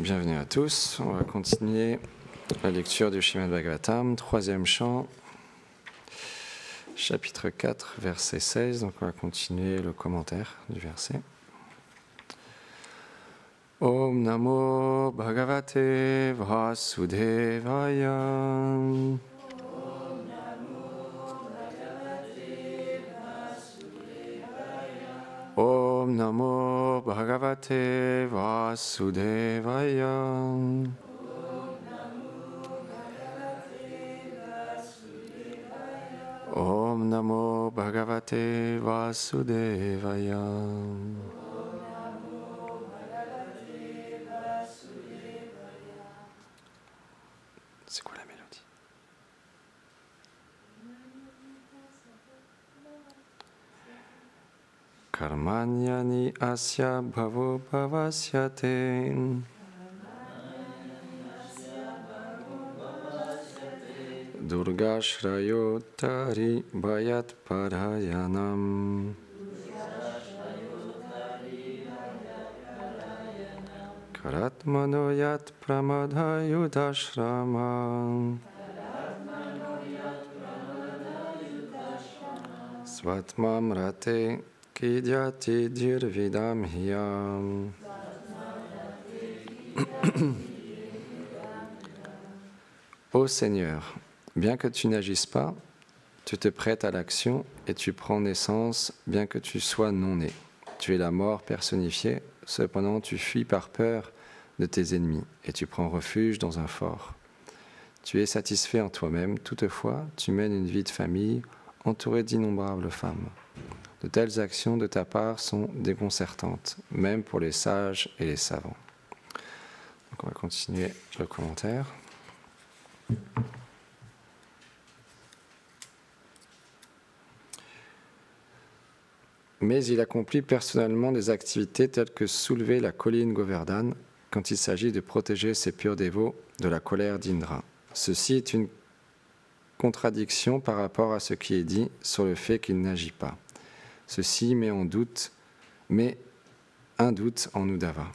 Bienvenue à tous. On va continuer la lecture du Srimad Bhagavatam, troisième chant, chapitre 4, verset 16. Donc on va continuer le commentaire du verset. Om Namo Bhagavate Vasudevaya. Om Namo Bhagavate Vasudevaya. Om Namo Bhagavate Vasudevaya. C'est quoi la mélodie? Karmanyani asya bhavo bhavasyate. Durga shrayotari bhayat parayanam. Karatmano yat pramadhayudashrama. Svatmam rate kidyati dirvidam hiyam. Ô Seigneur, bien que tu n'agisses pas, tu te prêtes à l'action et tu prends naissance bien que tu sois non né. Tu es la mort personnifiée, cependant tu fuis par peur de tes ennemis et tu prends refuge dans un fort. Tu es satisfait en toi-même, toutefois tu mènes une vie de famille entourée d'innombrables femmes. De telles actions de ta part sont déconcertantes, même pour les sages et les savants. Donc on va continuer le commentaire. Mais il accomplit personnellement des activités telles que soulever la colline Govardhan quand il s'agit de protéger ses purs dévots de la colère d'Indra. Ceci est une contradiction par rapport à ce qui est dit sur le fait qu'il n'agit pas. Ceci met un doute en Uddhava.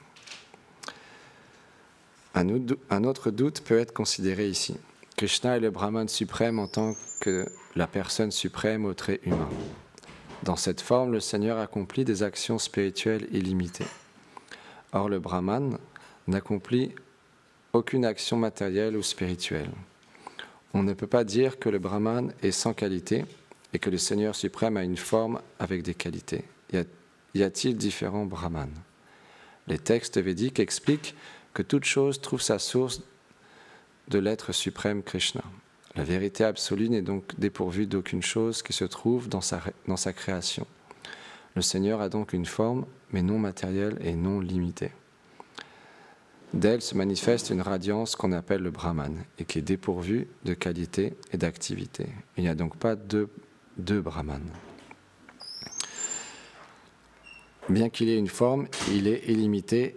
Un autre doute peut être considéré ici. Krishna est le Brahman suprême en tant que la personne suprême au trait humain. Dans cette forme, le Seigneur accomplit des actions spirituelles illimitées. Or, le Brahman n'accomplit aucune action matérielle ou spirituelle. On ne peut pas dire que le Brahman est sans qualité et que le Seigneur suprême a une forme avec des qualités. Y a-t-il différents Brahmanes? Les textes védiques expliquent que toute chose trouve sa source de l'être suprême Krishna. La vérité absolue n'est donc dépourvue d'aucune chose qui se trouve dans sa création. Le Seigneur a donc une forme, mais non matérielle et non limitée. D'elle se manifeste une radiance qu'on appelle le Brahman, et qui est dépourvue de qualité et d'activité. Il n'y a donc pas deux Brahmanes. Bien qu'il ait une forme, il est illimité,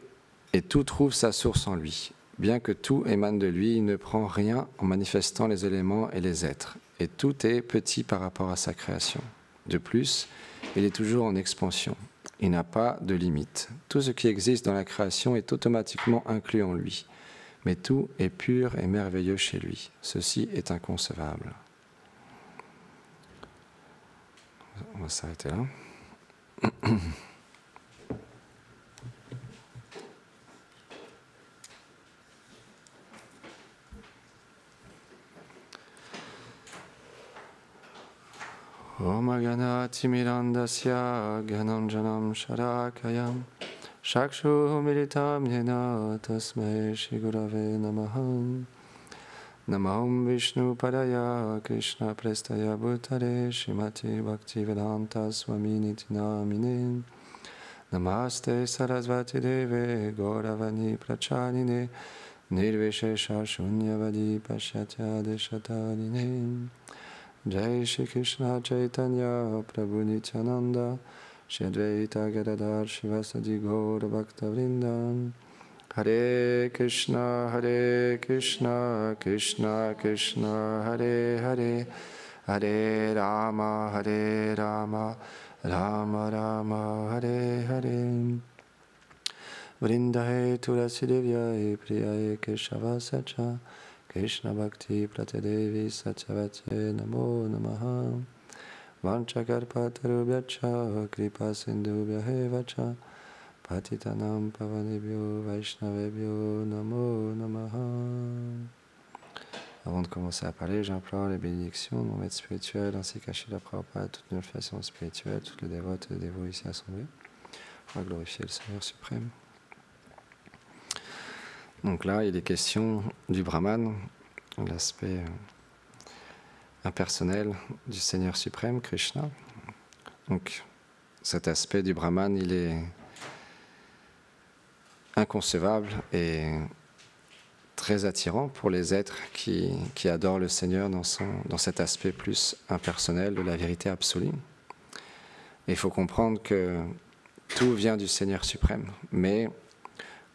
et tout trouve sa source en lui. Bien que tout émane de lui, il ne prend rien en manifestant les éléments et les êtres, et tout est petit par rapport à sa création. De plus, il est toujours en expansion. Il n'a pas de limite. Tout ce qui existe dans la création est automatiquement inclus en lui, mais tout est pur et merveilleux chez lui. Ceci est inconcevable. On va s'arrêter là. Om Ganati Mirandasya Gananjanam Sharakayam Shakshu Militam Yena Tasmai Shigurave Namaham Namaham Vishnu Padaya Krishna Prestaya Bhutare Shrimati Bhaktivedanta Swami Niti Namine Namaste Sarasvati Deve Gauravani Prachanine Nirvishesha Shunyavadi Pashyatya Deshatarine Jai Shri Krishna Chaitanya Prabhu Nityananda Shri Advaita Gadadhar Shivasadi Gaura Bhakta Vrindan Hare Krishna Krishna Krishna Hare Hare Hare Rama Rama Rama Hare Hare Vrindahe Tulasi Devyaye Priyaye Keshava Sacha Krishna Bhakti Pratadevi Satyavate Namo Namaha Vanchakarpatarubhyacha Kripa Sindhubhyahe Vacha Patitanam Pavanebhyo Vaishnavebhyo Namo Namaha. Avant de commencer à parler, j'implore les bénédictions de mon maître spirituel ainsi qu'à Srila Prabhupada, toutes nos façons spirituelles, toutes les dévotes et les dévots ici assemblés, pour glorifier le Seigneur suprême. Donc là, il est question du Brahman, l'aspect impersonnel du Seigneur suprême, Krishna. Donc cet aspect du Brahman, il est inconcevable et très attirant pour les êtres qui adorent le Seigneur dans cet aspect plus impersonnel de la vérité absolue. Et il faut comprendre que tout vient du Seigneur suprême, mais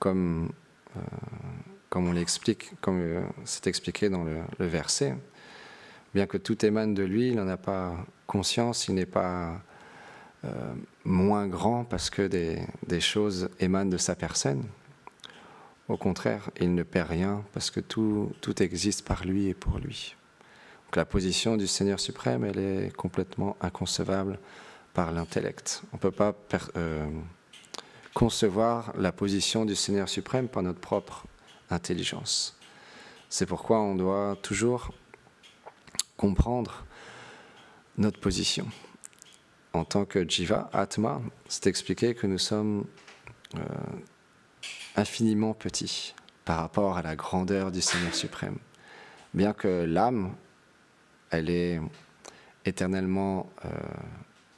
comme on l'explique, comme c'est expliqué dans le verset, bien que tout émane de lui, il n'en a pas conscience, il n'est pas moins grand parce que des choses émanent de sa personne. Au contraire, il ne perd rien parce que tout existe par lui et pour lui. Donc la position du Seigneur suprême, elle est complètement inconcevable par l'intellect. On ne peut pas concevoir la position du Seigneur suprême par notre propre intelligence. C'est pourquoi on doit toujours comprendre notre position. En tant que Jiva, Atma, c'est expliqué que nous sommes infiniment petits par rapport à la grandeur du Seigneur suprême. Bien que l'âme, elle est éternellement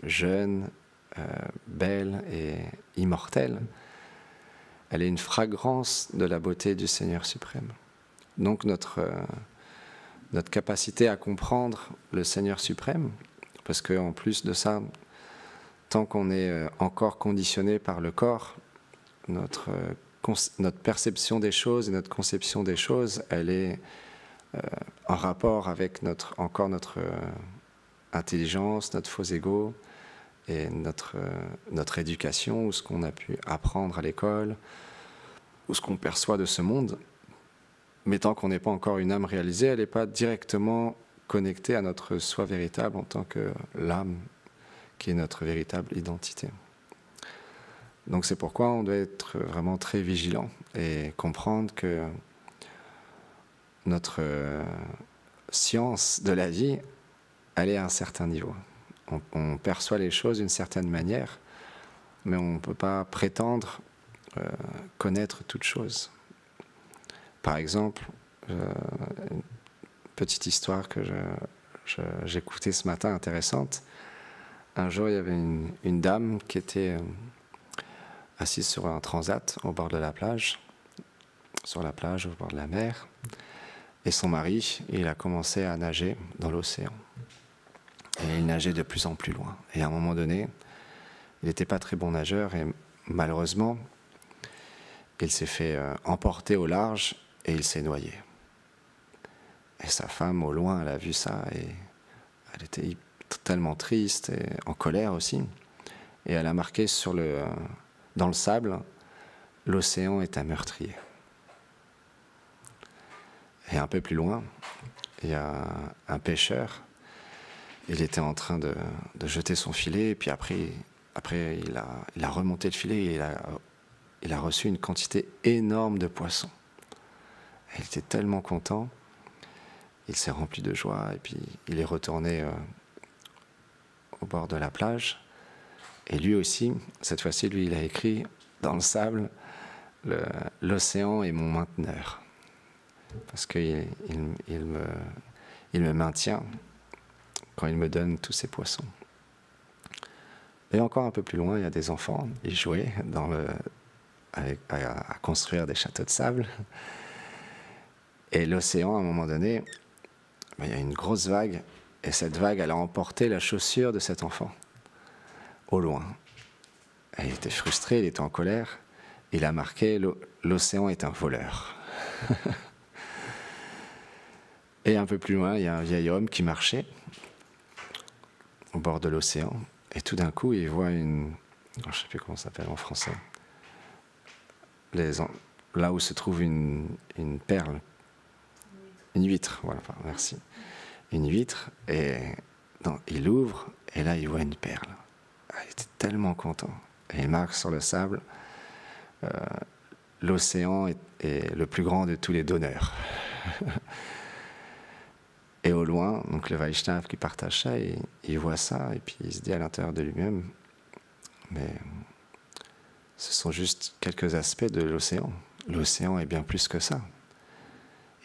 jeune, belle et immortelle, elle est une fragrance de la beauté du Seigneur suprême. Donc notre capacité à comprendre le Seigneur suprême, parce qu'en plus de ça, tant qu'on est encore conditionné par le corps, notre perception des choses et notre conception des choses, elle est en rapport avec notre intelligence, notre faux ego et notre éducation, ou ce qu'on a pu apprendre à l'école, ou ce qu'on perçoit de ce monde. Mais tant qu'on n'est pas encore une âme réalisée, elle n'est pas directement connectée à notre soi véritable en tant que l'âme qui est notre véritable identité. Donc c'est pourquoi on doit être vraiment très vigilant et comprendre que notre science de la vie, elle est à un certain niveau. On perçoit les choses d'une certaine manière, mais on ne peut pas prétendre connaître toute chose. Par exemple, une petite histoire que j'écoutais ce matin, intéressante. Un jour, il y avait une dame qui était assise sur un transat au bord de la plage, sur la plage au bord de la mer, et son mari, il a commencé à nager dans l'océan. Et il nageait de plus en plus loin. Et à un moment donné, il n'était pas très bon nageur et malheureusement, il s'est fait emporter au large et il s'est noyé. Et sa femme, au loin, elle a vu ça et elle était tellement triste et en colère aussi. Et elle a marqué dans le sable, l'océan est un meurtrier. Et un peu plus loin, il y a un pêcheur. Il était en train de jeter son filet, et puis après il a remonté le filet et il a reçu une quantité énorme de poissons. Et il était tellement content, il s'est rempli de joie, et puis il est retourné au bord de la plage. Et lui aussi, cette fois-ci, lui, il a écrit dans le sable, l'océan est mon mainteneur. Parce qu'il me maintient quand il me donne tous ces poissons. Et encore un peu plus loin, il y a des enfants, ils jouaient à construire des châteaux de sable. Et l'océan, à un moment donné, il y a une grosse vague, et cette vague, elle a emporté la chaussure de cet enfant, au loin. Et il était frustré, il était en colère. Il a marqué « L'océan est un voleur ». Et un peu plus loin, il y a un vieil homme qui marchait au bord de l'océan. Et tout d'un coup, il voit je ne sais plus comment ça s'appelle en français, là où se trouve une perle, une huître, voilà, merci. Une huître, et il ouvre, et là il voit une perle. Il était tellement content. Et il marque sur le sable, l'océan est le plus grand de tous les donneurs. Et au loin, donc le Vaishnav qui partage ça, il voit ça, et puis il se dit à l'intérieur de lui-même, mais ce sont juste quelques aspects de l'océan. L'océan est bien plus que ça.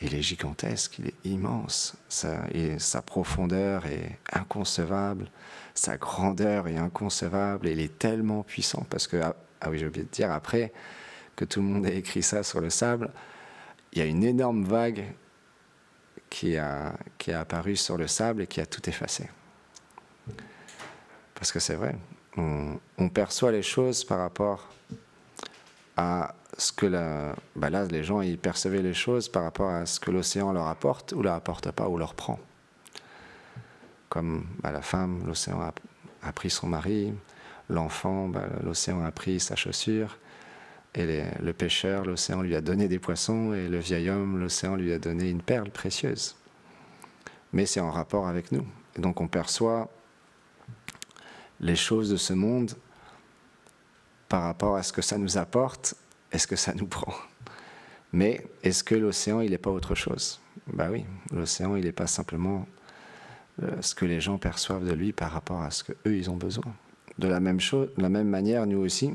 Il est gigantesque, il est immense. Sa profondeur est inconcevable, sa grandeur est inconcevable, et il est tellement puissant, parce que, ah oui, j'ai oublié de dire, après que tout le monde ait écrit ça sur le sable, il y a une énorme vague qui a apparu sur le sable et qui a tout effacé. Parce que c'est vrai, on perçoit les choses par rapport à ce que là, les gens ils percevaient les choses par rapport à ce que l'océan leur apporte ou leur apporte pas ou leur prend. Comme la femme, l'océan a pris son mari, l'enfant, l'océan a pris sa chaussure, et le pêcheur, l'océan lui a donné des poissons, et le vieil homme, l'océan lui a donné une perle précieuse. Mais c'est en rapport avec nous. Et donc on perçoit les choses de ce monde par rapport à ce que ça nous apporte et ce que ça nous prend. Mais est-ce que l'océan, il n'est pas autre chose? Ben oui, l'océan, il n'est pas simplement ce que les gens perçoivent de lui par rapport à ce qu'eux, ils ont besoin. De la même manière, nous aussi,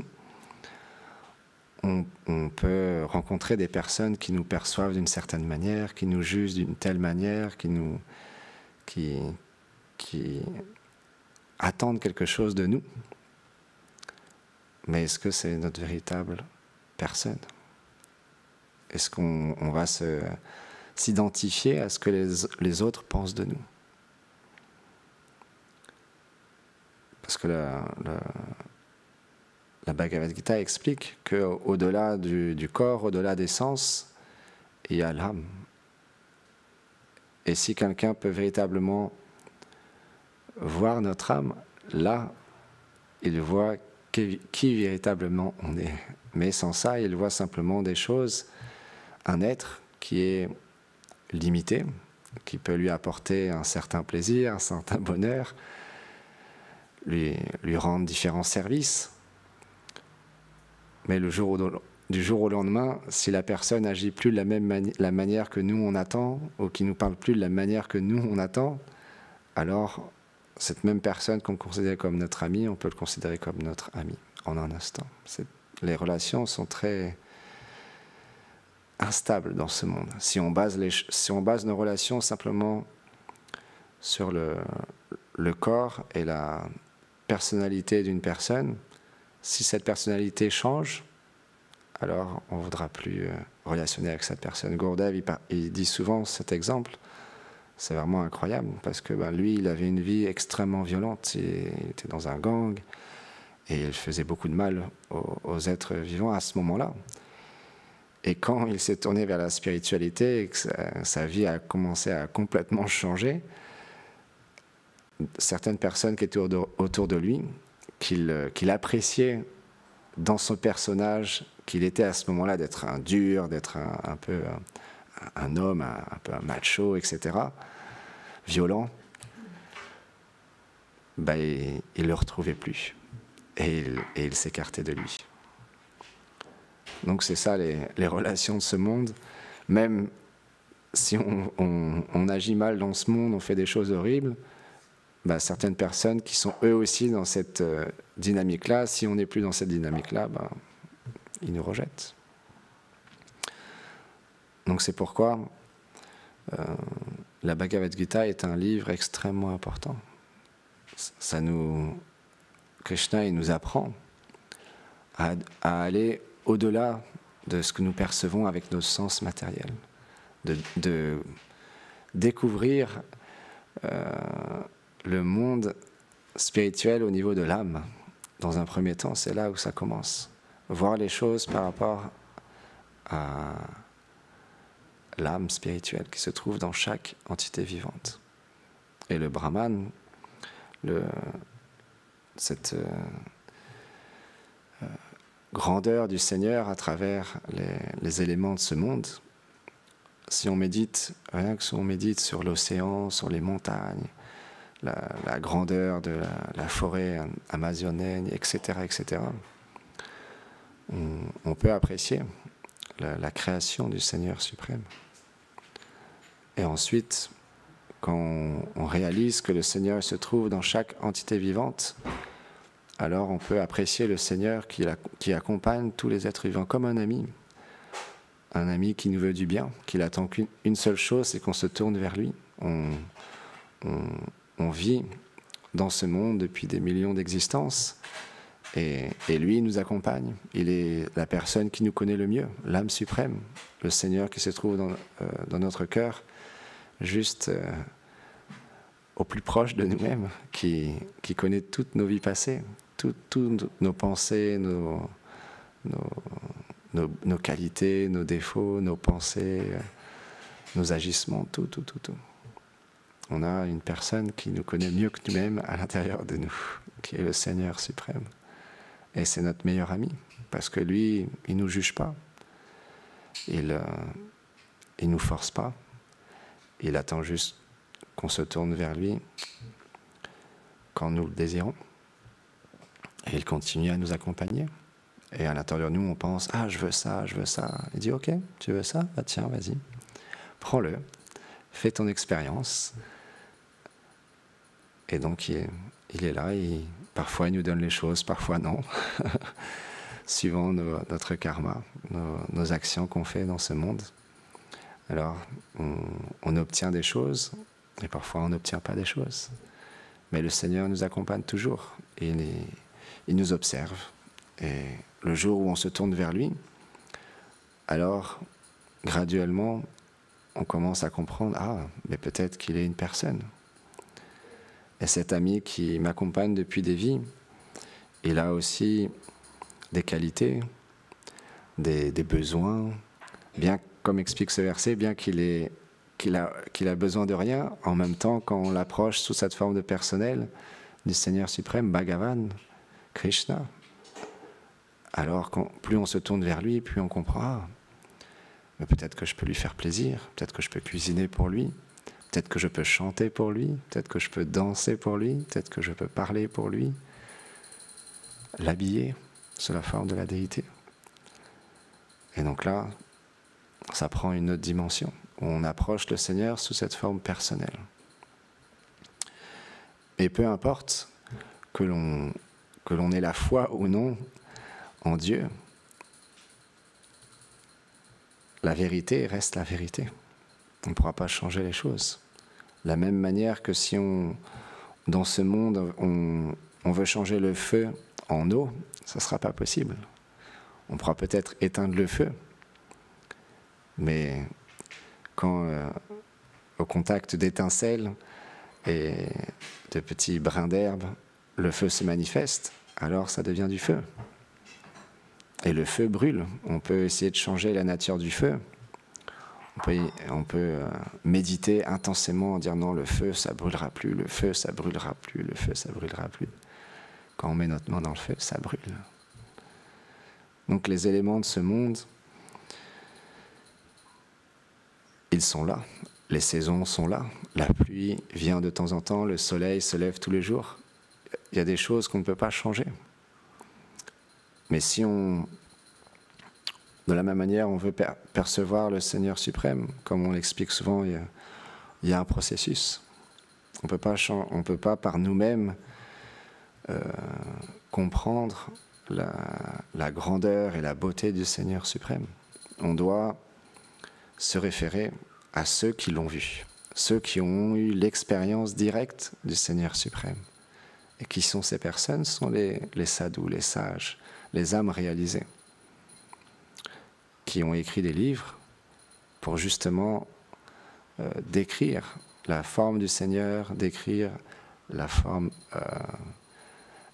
on peut rencontrer des personnes qui nous perçoivent d'une certaine manière, qui nous jugent d'une telle manière, qui attendent quelque chose de nous. Mais est-ce que c'est notre véritable personne? Est-ce qu'on va s'identifier à ce que les autres pensent de nous? Parce que la Bhagavad Gita explique qu'au-delà du corps, au-delà des sens, il y a l'âme. Et si quelqu'un peut véritablement voir notre âme, là, il voit qui véritablement on est. Mais sans ça, il voit simplement des choses, un être qui est limité, qui peut lui apporter un certain plaisir, un certain bonheur, lui rendre différents services. Mais du jour au lendemain, si la personne n'agit plus de la manière que nous on attend, ou qui ne nous parle plus de la manière que nous on attend, alors cette même personne qu'on considère comme notre ami, on peut le considérer comme notre ami en un instant. Les relations sont très instables dans ce monde. Si on base nos relations simplement sur le corps et la personnalité d'une personne, si cette personnalité change, alors on ne voudra plus relationner avec cette personne. Gurdjieff, il dit souvent cet exemple. C'est vraiment incroyable, parce que lui, il avait une vie extrêmement violente. Il était dans un gang, et il faisait beaucoup de mal aux êtres vivants à ce moment-là. Et quand il s'est tourné vers la spiritualité, et que sa vie a commencé à complètement changer, certaines personnes qui étaient autour de lui, qu'il appréciait dans son personnage, qu'il était à ce moment-là d'être un dur, d'être un peu un homme, un peu un macho, etc., violent, il ne le retrouvait plus. Et il s'écartait de lui. Donc c'est ça les relations de ce monde. Même si on agit mal dans ce monde, on fait des choses horribles, certaines personnes qui sont eux aussi dans cette dynamique-là, si on n'est plus dans cette dynamique-là, ils nous rejettent. Donc c'est pourquoi la Bhagavad Gita est un livre extrêmement important. Krishna, il nous apprend à aller au-delà de ce que nous percevons avec nos sens matériels, de découvrir le monde spirituel au niveau de l'âme. Dans un premier temps, c'est là où ça commence. Voir les choses par rapport à l'âme spirituelle qui se trouve dans chaque entité vivante. Et le Brahman, grandeur du Seigneur à travers les éléments de ce monde. Si on médite, rien que si on médite sur l'océan, sur les montagnes, la grandeur de la forêt amazonienne, etc., etc., on peut apprécier la création du Seigneur suprême. Et ensuite, quand on réalise que le Seigneur se trouve dans chaque entité vivante, alors on peut apprécier le Seigneur qui accompagne tous les êtres vivants comme un ami qui nous veut du bien, qui n'attend qu'une seule chose, c'est qu'on se tourne vers lui. On vit dans ce monde depuis des millions d'existences, et lui nous accompagne. Il est la personne qui nous connaît le mieux, l'âme suprême, le Seigneur qui se trouve dans notre cœur, juste au plus proche de nous-mêmes, qui connaît toutes nos vies passées, toutes nos pensées, nos qualités, nos défauts, nos pensées, nos agissements, tout. On a une personne qui nous connaît mieux que nous-mêmes à l'intérieur de nous, qui est le Seigneur suprême. Et c'est notre meilleur ami, parce que lui, il ne nous juge pas. Il ne nous force pas. Il attend juste qu'on se tourne vers lui quand nous le désirons. Et il continue à nous accompagner. Et à l'intérieur de nous, on pense « Ah, je veux ça, je veux ça ». Il dit « Ok, tu veux ça ? Bah tiens, vas-y, prends-le, fais ton expérience ». Et donc, il est là, parfois il nous donne les choses, parfois non, suivant notre karma, nos actions qu'on fait dans ce monde. Alors, on obtient des choses, et parfois on n'obtient pas des choses. Mais le Seigneur nous accompagne toujours, et il nous observe. Et le jour où on se tourne vers lui, alors, graduellement, on commence à comprendre, ah, mais peut-être qu'il est une personne. Et cet ami qui m'accompagne depuis des vies, il a aussi des qualités, des besoins, bien comme explique ce verset, bien qu'il a besoin de rien, en même temps, quand on l'approche sous cette forme de personnel du Seigneur suprême, Bhagavan, Krishna, alors plus on se tourne vers lui, plus on comprend, ah, mais peut-être que je peux lui faire plaisir, peut-être que je peux cuisiner pour lui, peut-être que je peux chanter pour lui, peut-être que je peux danser pour lui, peut-être que je peux parler pour lui, l'habiller sous la forme de la déité. Et donc là, ça prend une autre dimension, où on approche le Seigneur sous cette forme personnelle. Et peu importe que l'on ait la foi ou non en Dieu, la vérité reste la vérité. On ne pourra pas changer les choses. De la même manière que si dans ce monde, on veut changer le feu en eau, ça ne sera pas possible. On pourra peut-être éteindre le feu, mais quand au contact d'étincelles et de petits brins d'herbe, le feu se manifeste, alors ça devient du feu. Et le feu brûle. On peut essayer de changer la nature du feu. On peut méditer intensément en disant non, le feu, ça brûlera plus, le feu, ça brûlera plus, le feu, ça brûlera plus. Quand on met notre main dans le feu, ça brûle. Donc les éléments de ce monde, ils sont là. Les saisons sont là. La pluie vient de temps en temps, le soleil se lève tous les jours. Il y a des choses qu'on ne peut pas changer. Mais si de la même manière, on veut percevoir le Seigneur suprême, comme on l'explique souvent, il y a un processus. On ne peut pas par nous-mêmes comprendre la grandeur et la beauté du Seigneur suprême. On doit se référer à ceux qui l'ont vu, ceux qui ont eu l'expérience directe du Seigneur suprême. Et qui sont ces personnes? Ce sont les sadhus, les sages, les âmes réalisées, qui ont écrit des livres pour justement décrire la forme du Seigneur, décrire la forme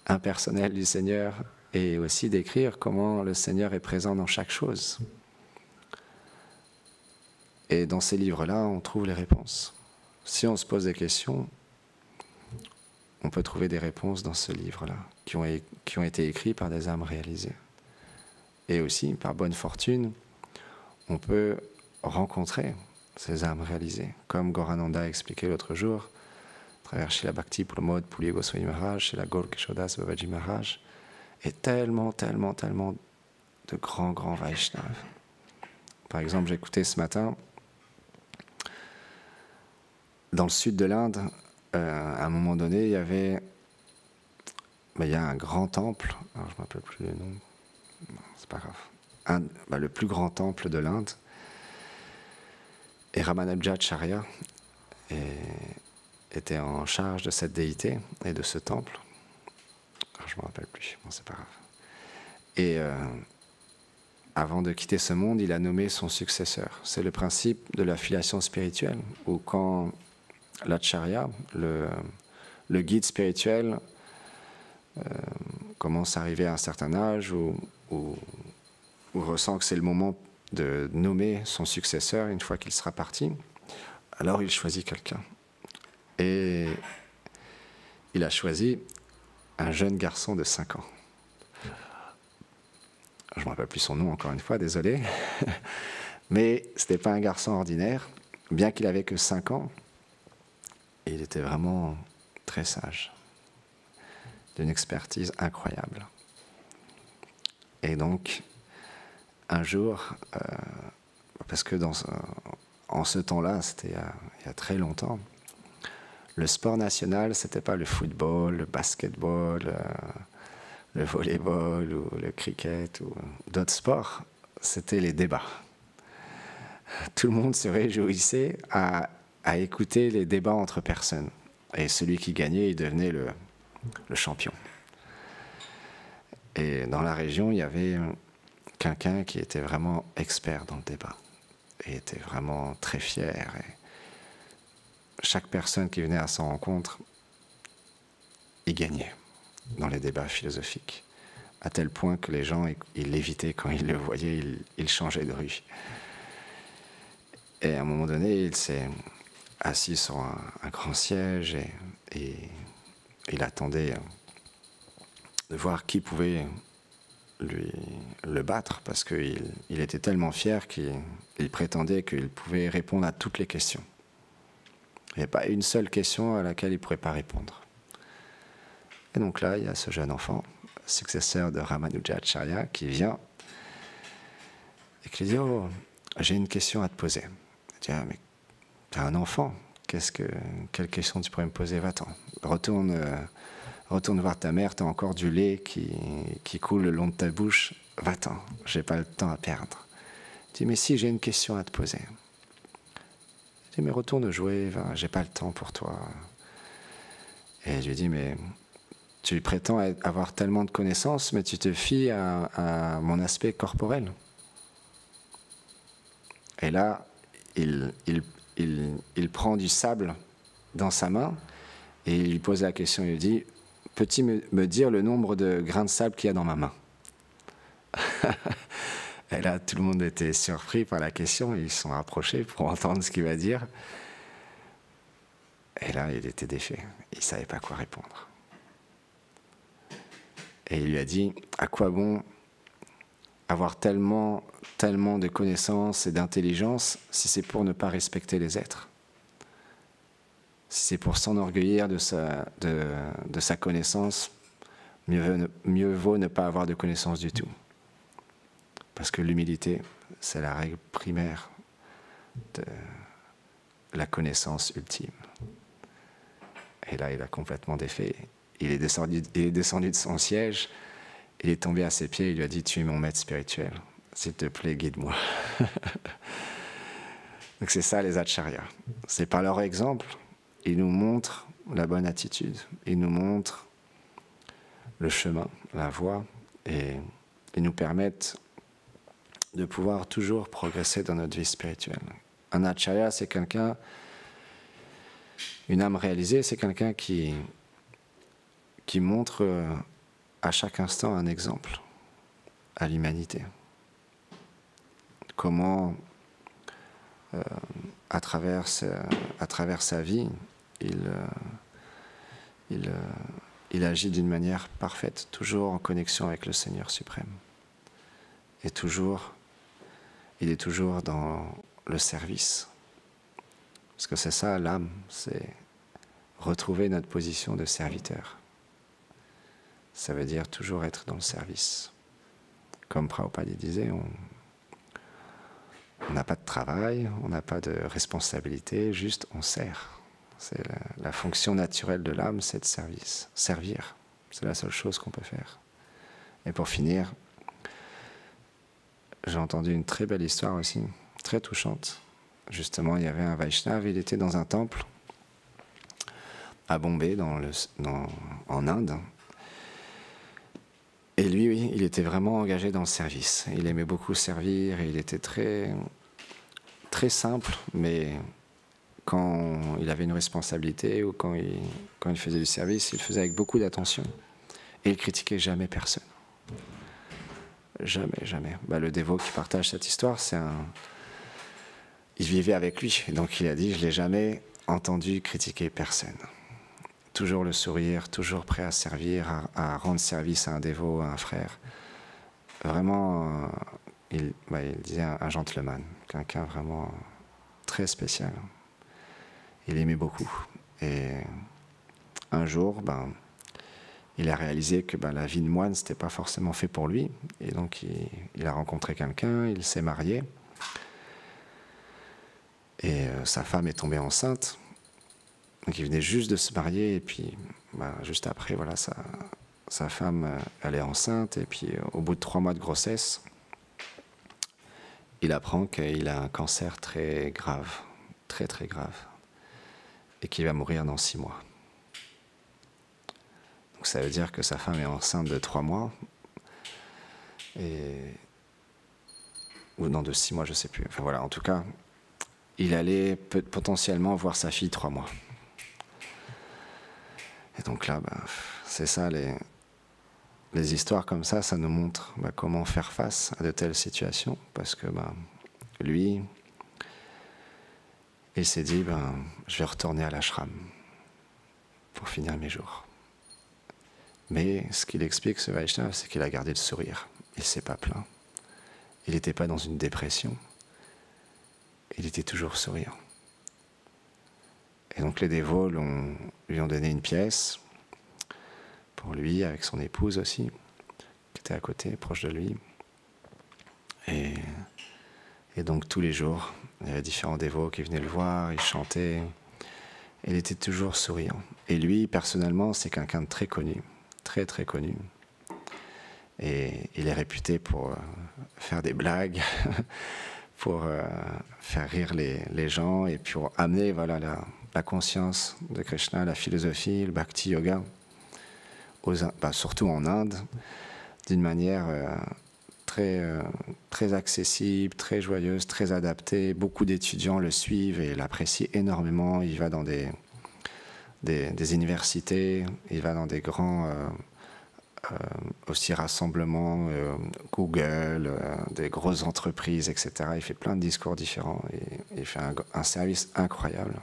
impersonnelle du Seigneur, et aussi décrire comment le Seigneur est présent dans chaque chose. Et dans ces livres-là, on trouve les réponses. Si on se pose des questions, on peut trouver des réponses dans ce livre-là, qui ont été écrits par des âmes réalisées. Et aussi, par bonne fortune, on peut rencontrer ces âmes réalisées, comme Gorananda a expliqué l'autre jour, à travers Srila Bhakti Pramod Puri Goswami Maharaj, Srila Gaur Kishodas Babaji Maharaj, et tellement de grands Vaishnavas. Par exemple, j'écoutais ce matin, dans le sud de l'Inde, à un moment donné, il y a un grand temple, alors je ne me rappelle plus le nom, non, c'est pas grave, le plus grand temple de l'Inde, et Ramanujacharya était en charge de cette déité et de ce temple. Alors, je ne me rappelle plus, bon, c'est pas grave. Et avant de quitter ce monde, il a nommé son successeur. C'est le principe de la filiation spirituelle, où quand l'acharya, le guide spirituel, commence à arriver à un certain âge, ou ressent que c'est le moment de nommer son successeur une fois qu'il sera parti, alors il choisit quelqu'un. Et il a choisi un jeune garçon de 5 ans. Je ne me rappelle plus son nom, encore une fois, désolé. Mais ce n'était pas un garçon ordinaire, bien qu'il n'avait que 5 ans. Et il était vraiment très sage, d'une expertise incroyable. Et donc, un jour, parce que en ce temps-là, c'était il y a très longtemps, le sport national, ce n'était pas le football, le basketball, le volleyball ou le cricket ou d'autres sports, c'était les débats. Tout le monde se réjouissait à écouter les débats entre personnes. Et celui qui gagnait, il devenait le champion. Et dans la région, il y avait quelqu'un qui était vraiment expert dans le débat. Et était vraiment très fier. Et chaque personne qui venait à son rencontre, il gagnait dans les débats philosophiques. À tel point que les gens, ils l'évitaient quand ils le voyaient, ils changeaient de rue. Et à un moment donné, il s'est assis sur un grand siège et il attendait de voir qui pouvait le battre, parce qu'il était tellement fier qu'il prétendait qu'il pouvait répondre à toutes les questions. Il n'y a pas une seule question à laquelle il ne pourrait pas répondre. Et donc là, il y a ce jeune enfant, successeur de Ramanujacharya, qui vient et qui lui dit « Oh, j'ai une question à te poser. » Il dit « Ah, mais tu es un enfant, quelle question tu pourrais me poser? Va-t'en, retourne voir ta mère, tu as encore du lait qui coule le long de ta bouche, va-t'en, j'ai pas le temps à perdre. » Il dit « Mais si, j'ai une question à te poser. » Il dit « Mais retourne jouer, j'ai pas le temps pour toi. » Et je lui dis « Mais tu prétends avoir tellement de connaissances, mais tu te fies à mon aspect corporel. » Et là, il prend du sable dans sa main et il lui pose la question, il lui dit « Peux-tu me dire le nombre de grains de sable qu'il y a dans ma main ?» Et là, tout le monde était surpris par la question, ils se sont rapprochés pour entendre ce qu'il va dire. Et là, il était défait, il ne savait pas quoi répondre. Et il lui a dit « À quoi bon avoir tellement de connaissances et d'intelligence si c'est pour ne pas respecter les êtres? Si c'est pour s'enorgueillir de sa connaissance, mieux vaut ne pas avoir de connaissance du tout. Parce que l'humilité, c'est la règle primaire de la connaissance ultime. » Et là, il a complètement défait. Il est descendu de son siège, il est tombé à ses pieds, il lui a dit « Tu es mon maître spirituel, s'il te plaît, guide-moi. » Donc c'est ça les acharyas. C'est par leur exemple, ils nous montrent la bonne attitude, ils nous montrent le chemin, la voie, et ils nous permettent de pouvoir toujours progresser dans notre vie spirituelle. Un acharya, c'est quelqu'un, une âme réalisée, c'est quelqu'un qui montre à chaque instant un exemple à l'humanité. Comment, à travers sa vie, il agit d'une manière parfaite, toujours en connexion avec le Seigneur suprême. il est toujours dans le service. Parce que c'est ça, l'âme, c'est retrouver notre position de serviteur. Ça veut dire toujours être dans le service. Comme Prabhupada disait, on n'a pas de travail, on n'a pas de responsabilité, juste on sert. C'est la fonction naturelle de l'âme, c'est de servir. C'est la seule chose qu'on peut faire. Et pour finir, j'ai entendu une très belle histoire aussi, très touchante. Justement, il y avait un Vaishnava, il était dans un temple à Bombay, en Inde. Et lui, oui, il était vraiment engagé dans le service. Il aimait beaucoup servir et il était très, très simple, mais quand il avait une responsabilité ou quand il faisait du service, il le faisait avec beaucoup d'attention. Et il critiquait jamais personne. Jamais, jamais. Le dévot qui partage cette histoire, il vivait avec lui. Et donc il a dit, je ne l'ai jamais entendu critiquer personne. Toujours le sourire, toujours prêt à servir, à rendre service à un dévot, à un frère. Vraiment, il disait un gentleman, quelqu'un vraiment très spécial. Il aimait beaucoup. Et un jour, il a réalisé que la vie de moine, ce n'était pas forcément fait pour lui. Et donc, il a rencontré quelqu'un, il s'est marié. Et sa femme est tombée enceinte. Donc, il venait juste de se marier. Et puis, juste après, voilà, sa femme, elle est enceinte. Et puis, au bout de 3 mois de grossesse, il apprend qu'il a un cancer très grave, très, très grave. Et qu'il va mourir dans 6 mois. Donc ça veut dire que sa femme est enceinte de 3 mois, ou non, de 6 mois, je ne sais plus. Enfin voilà, en tout cas, il allait potentiellement voir sa fille 3 mois. Et donc là, c'est ça, les histoires comme ça nous montre comment faire face à de telles situations, parce que lui, il s'est dit, je vais retourner à l'ashram pour finir mes jours. Mais ce qu'il explique, ce Vaishnava, c'est qu'il a gardé le sourire. Il ne s'est pas plaint. Il n'était pas dans une dépression. Il était toujours souriant. Et donc les dévots lui ont donné une pièce pour lui, avec son épouse aussi, qui était à côté, proche de lui. Et donc tous les jours, il y avait différents dévots qui venaient le voir, il chantait. Il était toujours souriant. Et lui, personnellement, c'est quelqu'un de très connu. Très très connu. Et il est réputé pour faire des blagues, pour faire rire les gens et pour amener la conscience de Krishna, la philosophie, le bhakti yoga, surtout en Inde, d'une manière très accessible, très joyeuse, très adaptée. Beaucoup d'étudiants le suivent et l'apprécient énormément. Il va dans des universités, il va dans des grands aussi rassemblements, Google, des grosses entreprises, etc. Il fait plein de discours différents et il fait un service incroyable.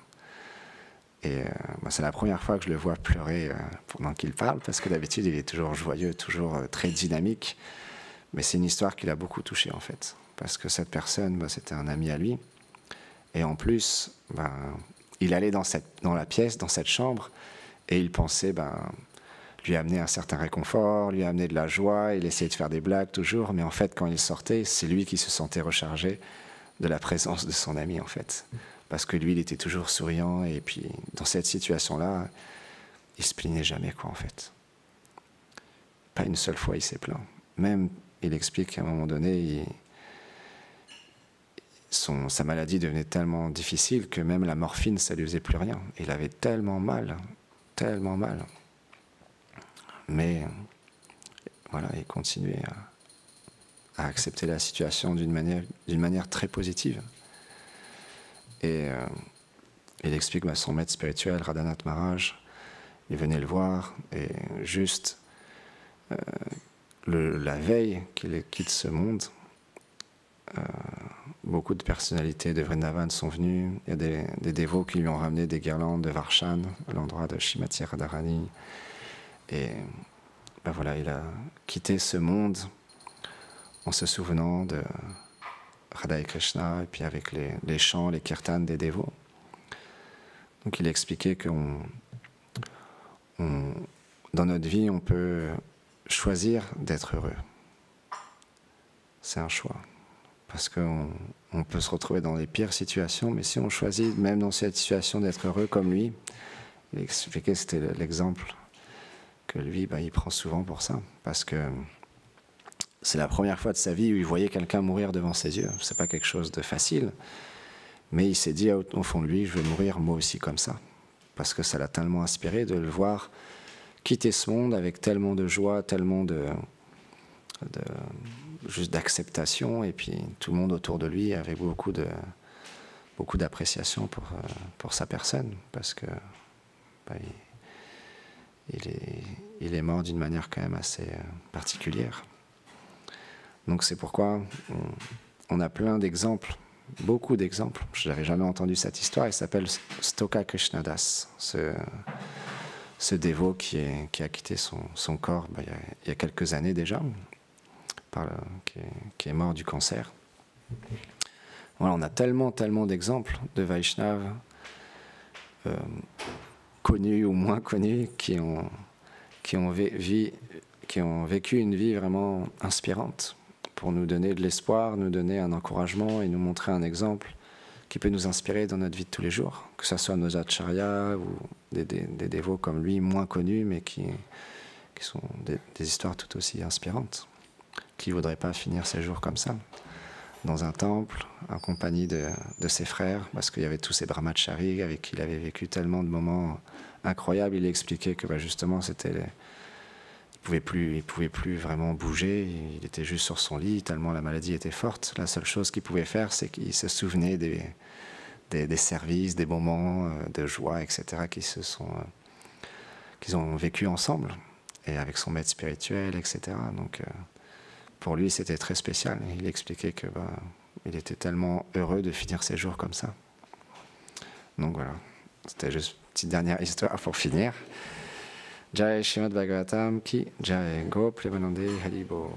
Et c'est la première fois que je le vois pleurer pendant qu'il parle, parce que d'habitude il est toujours joyeux, toujours très dynamique. Mais c'est une histoire qui l'a beaucoup touché en fait, parce que cette personne, c'était un ami à lui. Et en plus, il allait dans la pièce, dans cette chambre, et il pensait lui amener un certain réconfort, lui amener de la joie, il essayait de faire des blagues toujours, mais en fait, quand il sortait, c'est lui qui se sentait rechargé de la présence de son ami, en fait. Parce que lui, il était toujours souriant, et puis, dans cette situation-là, il se plaignait jamais, en fait. Pas une seule fois, il s'est plaint. Même, il explique qu'à un moment donné, sa maladie devenait tellement difficile que même la morphine, ça lui faisait plus rien. Il avait tellement mal. Mais voilà, il continuait à accepter la situation d'une manière très positive. Et il explique son maître spirituel, Radhanath Maharaj, il venait le voir, et juste la veille qu'il quitte ce monde, beaucoup de personnalités de Vrindavan sont venues. Il y a des dévots qui lui ont ramené des guirlandes de Varshan à l'endroit de Shrimati Radharani. Et voilà, il a quitté ce monde en se souvenant de Radha et Krishna, et puis avec les chants, les kirtans des dévots. Donc il expliquait que dans notre vie, on peut choisir d'être heureux. C'est un choix. Parce qu'on peut se retrouver dans les pires situations, mais si on choisit, même dans cette situation, d'être heureux comme lui, il expliquait, c'était l'exemple que lui, il prend souvent pour ça. Parce que c'est la première fois de sa vie où il voyait quelqu'un mourir devant ses yeux. C'est pas quelque chose de facile, mais il s'est dit au fond de lui, je vais mourir moi aussi comme ça. Parce que ça l'a tellement inspiré de le voir quitter ce monde avec tellement de joie, tellement juste d'acceptation, et puis tout le monde autour de lui avait beaucoup d'appréciation pour sa personne, parce que il est mort d'une manière quand même assez particulière. Donc c'est pourquoi on a plein d'exemples, beaucoup d'exemples. Je n'avais jamais entendu cette histoire. Il s'appelle Stoka Krishnadas, ce dévot qui a quitté son corps il y a quelques années déjà, qui est mort du cancer. Voilà, on a tellement d'exemples de Vaishnavas connus ou moins connus qui ont vécu une vie vraiment inspirante pour nous donner de l'espoir, nous donner un encouragement et nous montrer un exemple qui peut nous inspirer dans notre vie de tous les jours, que ce soit nos acharyas ou des dévots comme lui, moins connus, mais qui sont des histoires tout aussi inspirantes. Qui ne voudrait pas finir ses jours comme ça, dans un temple, en compagnie de ses frères, parce qu'il y avait tous ces brahmacharis avec qui il avait vécu tellement de moments incroyables. Il expliquait que justement, il pouvait plus vraiment bouger, il était juste sur son lit, tellement la maladie était forte. La seule chose qu'il pouvait faire, c'est qu'il se souvenait des services, des moments de joie, etc., qu'ils ont vécu ensemble, et avec son maître spirituel, etc. Donc, pour lui, c'était très spécial. Il expliquait que il était tellement heureux de finir ses jours comme ça. Donc voilà, c'était juste une petite dernière histoire pour finir. Jai Srimad Bhagavatam ki Jai Go Premanande Haribo.